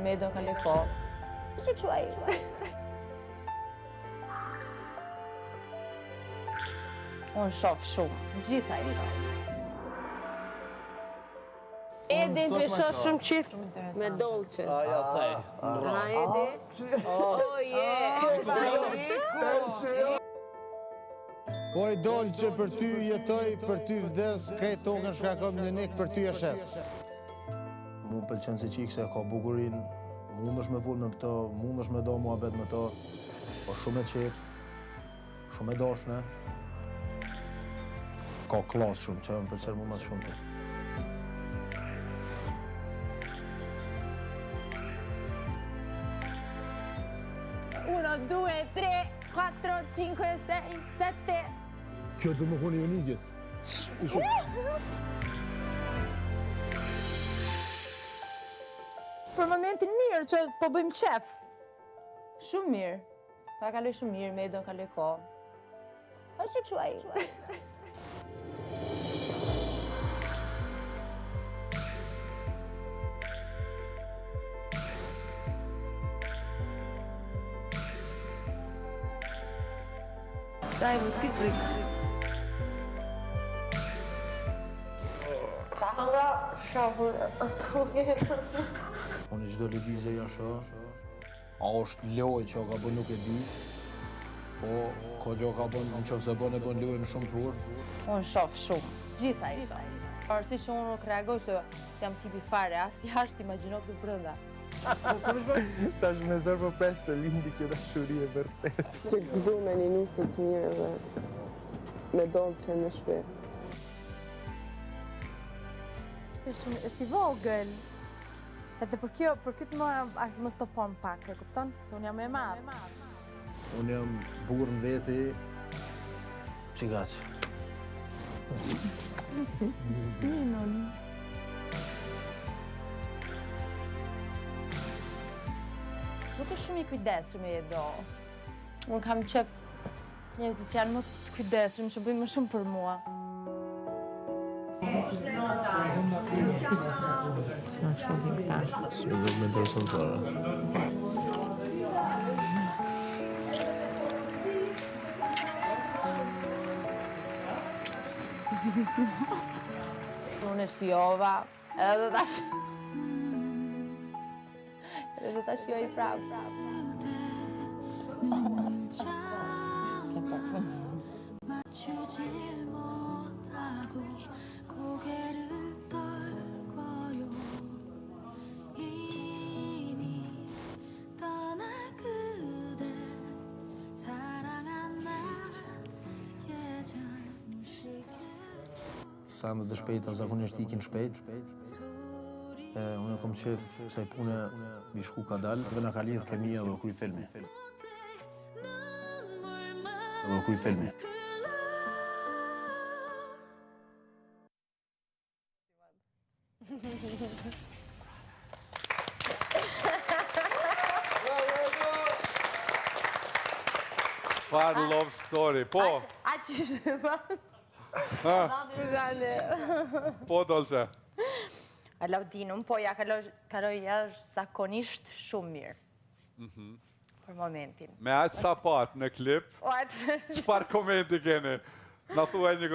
me do kaloj kohë. Që kështu ai. Unë shoh shumë, gjitha i shoh. Edi më shoh shumë qift me dolce. Ja thej. Edi? Oh, Oj, dolce për ty jetoj, për ty vdes, krejt tokën shkakon në nik, për ty e shes. Mu pëlqen se qikse ka bukurin, mu mësh me vull me këto, mu mësh me do muhabet me to, po shumë e qetë, shumë e dashne. Ka klas shumë, që më pëlqen mu mas shumë. 1, 2, 3, 4, 5, 6, 7. Kjo du më koni unike. Për momentin mirë që po bëjmë qef. Shumë mirë. Pa kaloj shumë mirë, me do kaloj kohë. A që kështu ai. Daj, mos ki frikë. Nga shahur ato vjetë. Unë çdo lëvizje ja shoh. A është lojë që ka bën nuk e di. Po, ka gjë ka bën, nëse bën e bën lojën shumë të furtë. Unë shoh shumë, gjitha i shoh. Parësi që unë nuk reagoj se jam tipi fare, as jashtë imagjino këtu brenda. Tash me zërë për 5 të lindi kjo dashuri e vërtet. Që du me një nisë të mirë dhe me dolce në shpirë. është i vogël. Edhe për kjo, për këtë as më stopon pak, e kupton? Se unë jam e madh. Unë jam burr në veti, çigaq. Nuk është shumë i kujdesshëm e do. Unë kam qef njerëzit që janë më të kujdesshëm, që bëjnë më shumë për mua. S'ma shumë i këta. Së dhe me dërësën tërë. Unë e shijova, edhe do tash... Edhe do ta shijoj prapë. Sa më të shpejta, zakonisht ikin shpejt. Unë kom qef kësaj pune mi shku ka dal, dhe na ka lidh kemia dhe u kry filmi. Dhe u kry filmi. Far love story, po. A që ishte pa? Po, Dolce. Alaudinum, po ja kaloj zakonisht shumë mirë. Për momentin. Me aq sa pat në klip, çfarë komenti keni? Na thuaj një